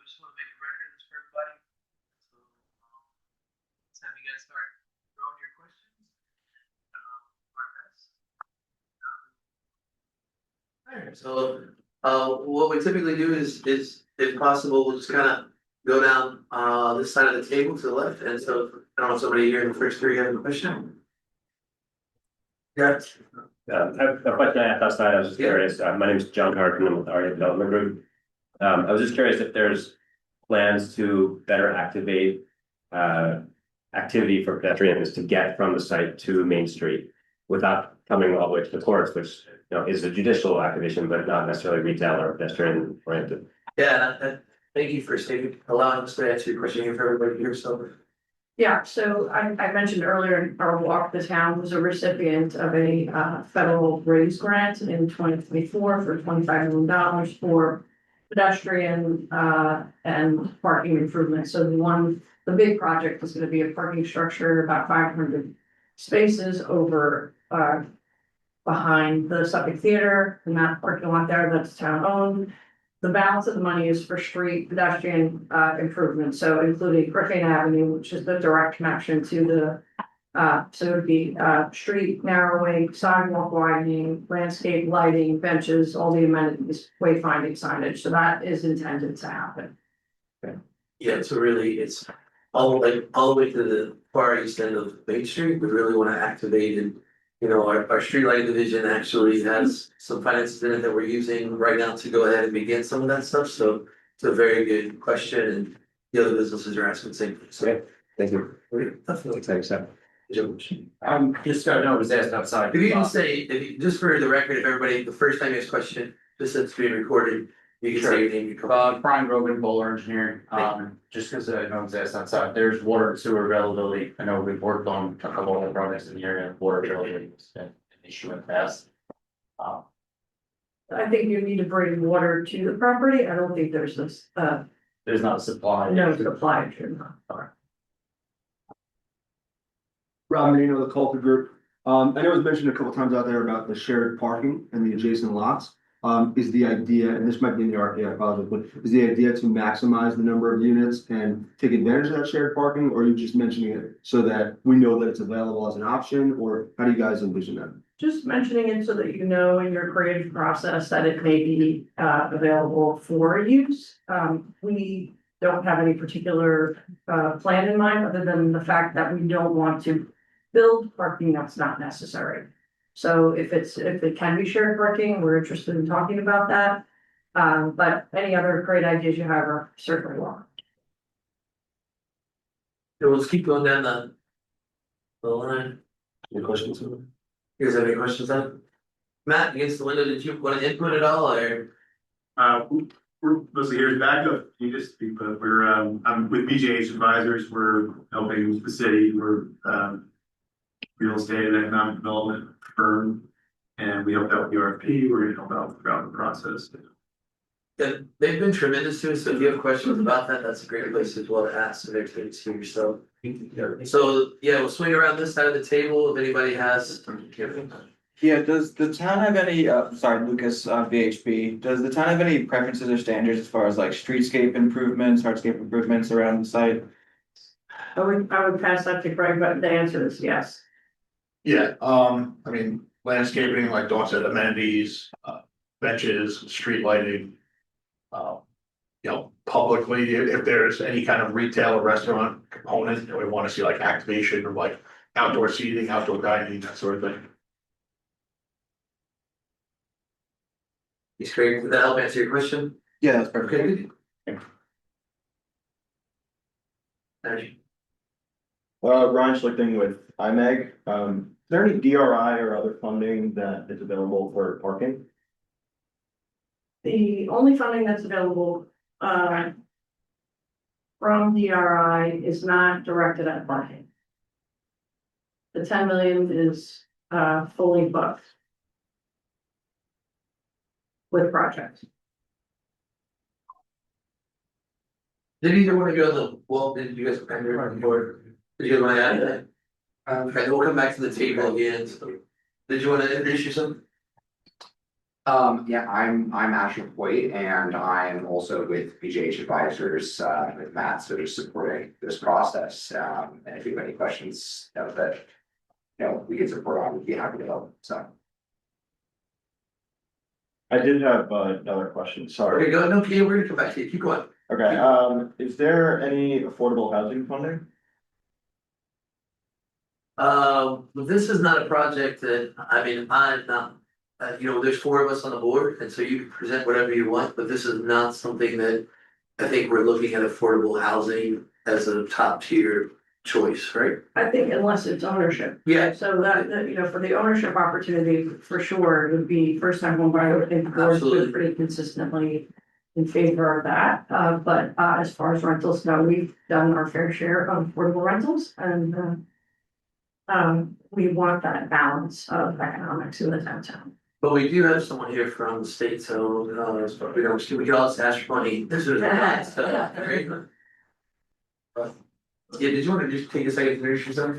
just want to make a record of this for everybody. So let's have you guys start throwing your questions. Our best. Alright, so what we typically do is if possible, we'll just kind of go down this side of the table to the left, and so I don't know if somebody here in the first three has a question. Yeah. A question I asked last night, I was just curious, my name is John Harkin, I'm with RFP Development Group. I was just curious if there's plans to better activate activity for pedestrians to get from the site to Main Street without coming all the way to the courts, which is a judicial activation, but not necessarily retail or pedestrian oriented. Yeah, thank you for allowing us to answer your question here for everybody here, so. Yeah, so I mentioned earlier, our Walk the Town was a recipient of a federal raise grant in 2024 for $25 million for pedestrian and parking improvements. So the big project is going to be a parking structure, about 500 spaces over behind the Suffolk Theater, and that parking lot there, that's town owned. The balance of the money is for street pedestrian improvements, so including Griffin Avenue, which is the direct connection to the so it would be street narrowing, sidewalk widening, landscape lighting, benches, all the amenities, wayfinding signage. So that is intended to happen. Yeah, so really, it's all the way to the far east end of Main Street. We really want to activate and, our street lighting division actually has some finances in it that we're using right now to go ahead and begin some of that stuff. So it's a very good question, and the other businesses are asking the same thing. So Thank you. definitely. Thanks, sir. Just starting out, was asked outside. If you can say, just for the record, if everybody, the first time you ask a question, just since it's being recorded, you can say your name, your company. Brian Rogan, Bowler Engineering, just because I know it was asked outside, there's water and sewer availability. I know we've worked on a couple of projects in the area, water availability has been an issue in the past. I think you need to bring water to the property. I don't think there's this There's not a supply. no supply to Rob Marino, the Culture Group. I know it was mentioned a couple times out there about the shared parking and the adjacent lots. Is the idea, and this might be in the RFP, I apologize, but is the idea to maximize the number of units and take advantage of that shared parking, or are you just mentioning it so that we know that it's available as an option, or how do you guys envision that? just mentioning it so that you know in your creative process that it may be available for use. We don't have any particular plan in mind other than the fact that we don't want to build parking that's not necessary. So if it can be shared parking, we're interested in talking about that. But any other great ideas you have are certainly welcome. So we'll just keep going down the line. Any questions? You guys have any questions on? Matt, against the window, did you want to input at all, or? We're mostly here as backup. You just speak, but we're I'm with BJH Advisors. We're helping the city. We're real estate and economic development firm, and we help out with the RFP. We're going to help out throughout the process. Yeah, they've been tremendous to us, so if you have questions about that, that's a great place as well to ask if everything's here, so. So, yeah, we'll swing around this side of the table if anybody has. Yeah, does the town have any, sorry, Lucas, VHP, does the town have any preferences or standards as far as like streetscape improvements, hardscape improvements around the site? I would pass that to Craig, but the answer is yes. Yeah, I mean, landscaping, like Dawn said, amenities, benches, street lighting. Publicly, if there's any kind of retail or restaurant component, we want to see like activation of like outdoor seating, outdoor dining, that sort of thing. He's great, did that help answer your question? Yeah, that's perfect. Okay. Energy. Ryan Schlichting with IMEG. Is there any DRI or other funding that is available for parking? The only funding that's available from DRI is not directed at parking. The 10 million is fully booked with projects. Did either one of you on the wall, did you guys kind of run board? Did you want to add that? Okay, we'll come back to the table again, so. Did you want to introduce yourself? Yeah, I'm Asher Hoyt and I'm also with BJH Advisors, with Matt, so just supporting this process. And if you have any questions, that, we can support on, we'd be happy to help, so. I did have another question, sorry. Okay, go, no, Peter, we're gonna come back to you, keep going. Okay, is there any affordable housing funding? This is not a project that, I mean, I'm not, there's four of us on the board, and so you can present whatever you want, but this is not something that. I think we're looking at affordable housing as a top tier choice, right? I think unless it's ownership. Yeah. So that, for the ownership opportunity, for sure, it would be first time home buyer, I think the board's Absolutely. been pretty consistently in favor of that. But as far as rentals go, we've done our fair share of affordable rentals and we want that balance of economics in the downtown. But we do have someone here from the state, so, we can also ask for money. This is. Yeah, did you want to just take a second to introduce yourself?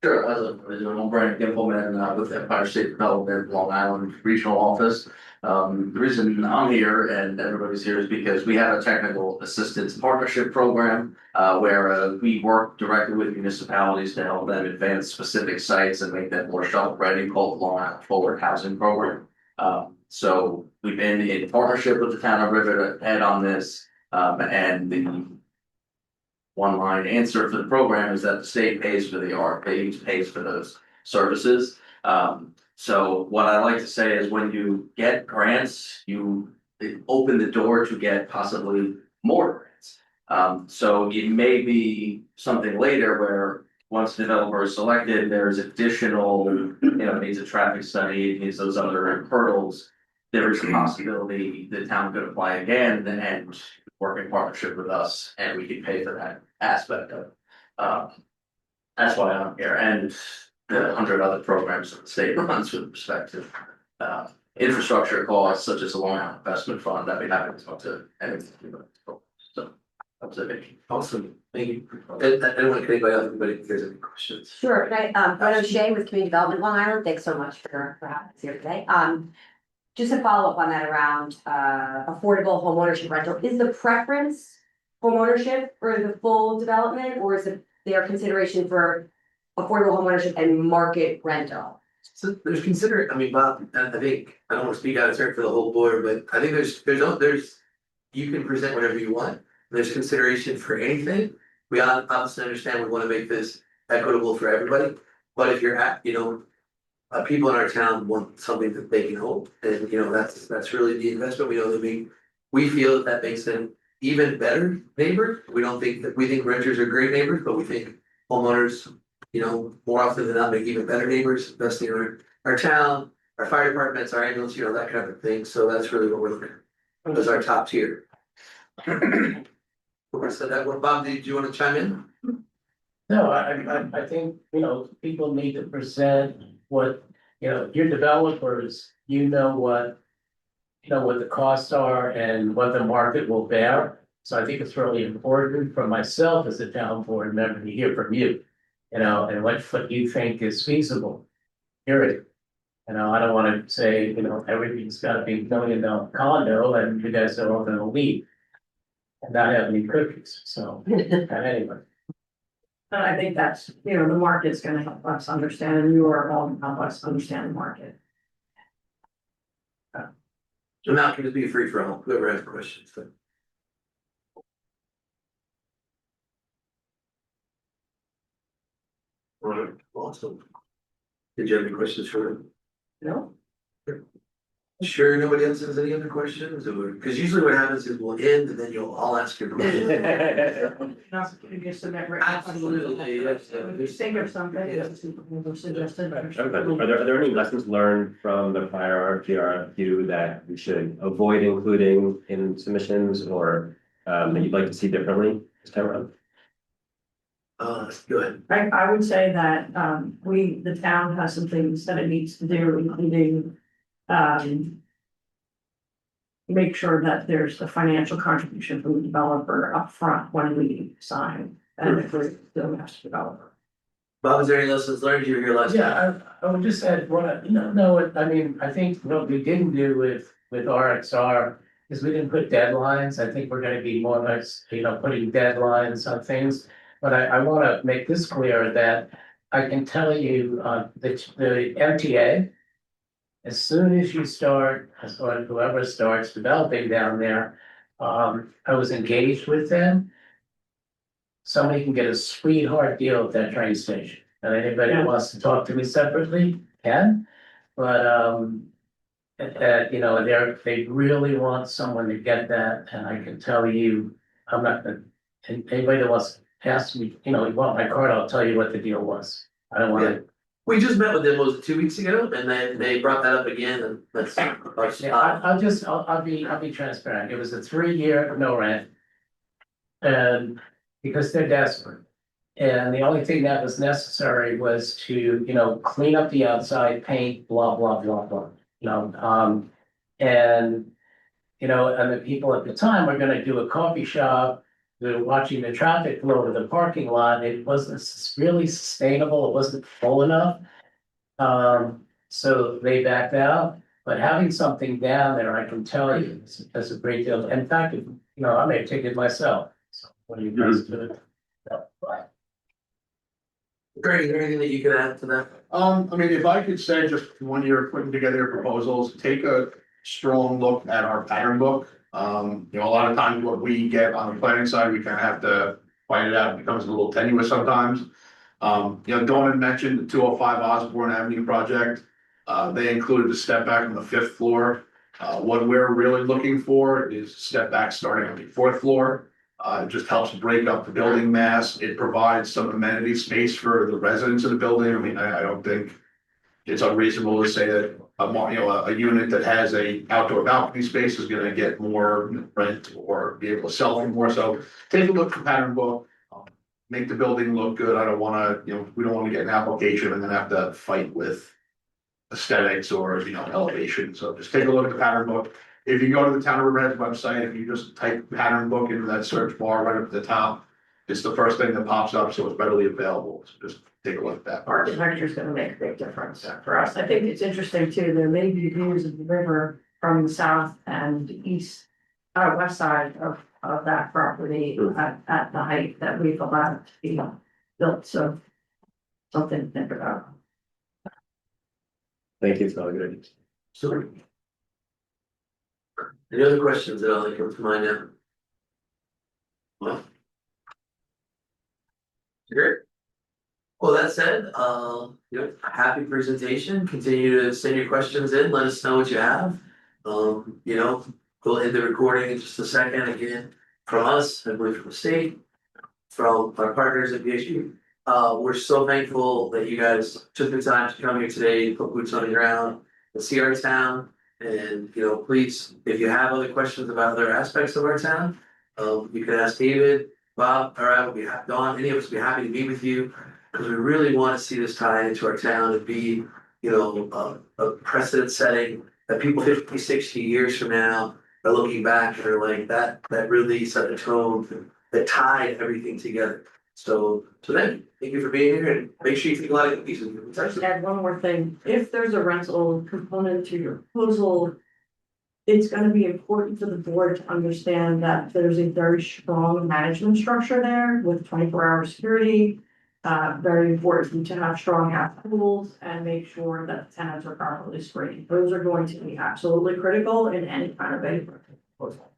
Sure, I'm Brian Gimpleman, with Empire State Development, Long Island Regional Office. The reason I'm here and everybody's here is because we have a technical assistance partnership program, where we work directly with municipalities to help them advance specific sites and make them more shovel ready, called Long Island Forward Housing Program. So we've been in partnership with the town of Riverhead on this, and the one line answer for the program is that the state pays for the RFP, pays for those services. So what I like to say is when you get grants, they open the door to get possibly more grants. So it may be something later where once the developer is selected, there's additional, needs a traffic study, needs those other hurdles. There is a possibility the town could apply again and work in partnership with us and we can pay for that aspect of it. That's why I'm here and the 100 other programs that the state runs with respect to infrastructure costs such as the Long Island Investment Fund that we haven't talked to anything about. So that's it. Awesome, thank you. And anyone, anybody else, anybody, if there's any questions? Sure, can I, Gwen O'Shea with Community Development Long Island, thanks so much for having us here today. Just a follow-up on that around affordable homeownership rental, is the preference homeownership for the full development, or is it their consideration for affordable homeownership and market rental? So there's Bob, I think, I don't want to speak out of turn for the whole board, but I think there's, you can present whatever you want. There's consideration for anything. We obviously understand we want to make this equitable for everybody, but if you're at, people in our town want something that they can hold, and that's really the investment. We know that we feel that makes them even better neighbors. We think renters are great neighbors, but we think homeowners, more often than not, make even better neighbors, investing in our town, our fire departments, our ambulance, that kind of thing. So that's really what we're looking at. That's our top tier. So that, Bob, did you want to chime in? No, I think, people need to present what, your developers, what the costs are and what the market will bear. So I think it's really important for myself as a town board member to hear from you, and what you think is feasible. Period. I don't want to say, everything's got to be $1 million condo and you guys are all going to leave and not have any cookies. So anyway. And I think that's, the market's gonna help us understand, and you are all help us understand the market. So now can it be free for all, whoever has questions. All right, awesome. Did you have any questions for them? No? Sure, nobody else has any other questions, or, because usually what happens is we'll end and then you'll all ask your questions. Absolutely, yes. If you think of something, suggested. Are there any lessons learned from the prior RFQ that we should avoid including in submissions or that you'd like to see differently this time around? Go ahead. I would say that the town has some things that it needs to do, including make sure that there's a financial contribution from the developer upfront when we sign and agree to the master developer. Bob, is there any lessons learned you were here last? Yeah, I would just add, what, no, I mean, I think what we didn't do with RXR is we didn't put deadlines. I think we're gonna be more like, putting deadlines on things. But I wanna make this clear that I can tell you, the MTA, as soon as you start, or whoever starts developing down there, I was engaged with them. Somebody can get a sweetheart deal at that train station, and anybody who wants to talk to me separately can, but, they really want someone to get that, and I can tell you, I'm not gonna. And anybody that wants to ask me, you want my card, I'll tell you what the deal was. I don't wanna. We just met with them, was it 2 weeks ago, and then they brought that up again, and that's. Yeah, I'll be transparent. It was a 3-year no rent. And because they're desperate. And the only thing that was necessary was to, clean up the outside, paint, blah, blah, blah, blah, and. And the people at the time were gonna do a coffee shop. They were watching the traffic flow to the parking lot. It wasn't really sustainable. It wasn't full enough. So they backed out, but having something down there, I can tell you, is a great deal. In fact, I may have taken it myself. So what do you guys do? Greg, is there anything that you could add to that? I mean, if I could say, just when you're putting together your proposals, take a strong look at our pattern book. A lot of times what we get on the planning side, we kind of have to fight it out. It becomes a little tenuous sometimes. Dawn had mentioned the 205 Osborne Avenue project. They included a step back on the 5th floor. What we're really looking for is step back starting on the 4th floor. It just helps break up the building mass. It provides some amenity space for the residents of the building. I mean, I don't think it's unreasonable to say that a unit that has a outdoor balcony space is gonna get more rent or be able to sell for more. So take a look at the pattern book, make the building look good. I don't wanna, we don't wanna get an application and then have to fight with aesthetics or, elevation. So just take a look at the pattern book. If you go to the Town of Riverhead's website, if you just type pattern book into that search bar right up at the top, it's the first thing that pops up, so it's readily available. So just take a look at that. Architecture is gonna make a big difference for us. I think it's interesting too, there may be views of the river from the south and east, west side of that property at the height that we've allowed to be built, so something to think about. Thank you, it's all good. So. Any other questions that all come to mind now? Well. Great. Well, that said, happy presentation, continue to send your questions in, let us know what you have. We'll end the recording in just a second, again, from us, I believe from the state, from our partners at VHU. We're so thankful that you guys took the time to come here today, put boots on the ground, and see our town. And, please, if you have other questions about other aspects of our town, you can ask David, Bob, or I will be, Dawn, any of us will be happy to meet with you. Because we really want to see this tie into our town and be, a precedent setting that people 50, 60 years from now are looking back and are like, that really set the tone, that tied everything together. So thank you for being here, and make sure you think a lot of pieces. Just add one more thing, if there's a rental component to your proposal, it's gonna be important for the board to understand that there's a very strong management structure there with 24-hour security. Very important to have strong house rules and make sure that the tenants are properly screened. Those are going to be absolutely critical in any kind of a proposal.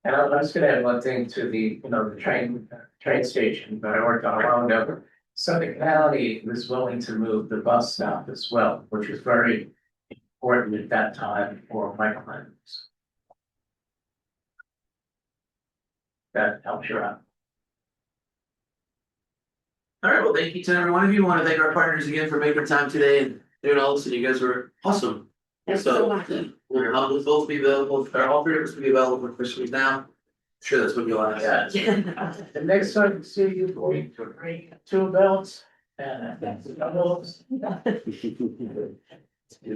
And I was gonna add one thing to the train station that I worked on a while ago. Southern County was willing to move the bus stop as well, which was very important at that time for microhomes. That helps you out. All right, well, thank you to every one of you. I want to thank our partners again for making time today and doing all this, and you guys were awesome. Thanks So so much. we'll both be available, or all 3 of us will be available for Christmas now. I'm sure that's what you'll ask. The next time you see you going to bring 2 belts and that's doubles. They're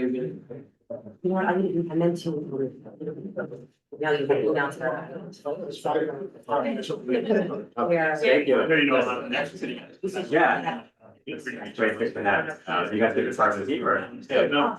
good. You know what, I meant to. Now you can email to her. Where- Thank you. You know, the next city. Yeah. Great, thanks for that. You guys did the start of the team or? Yeah, no.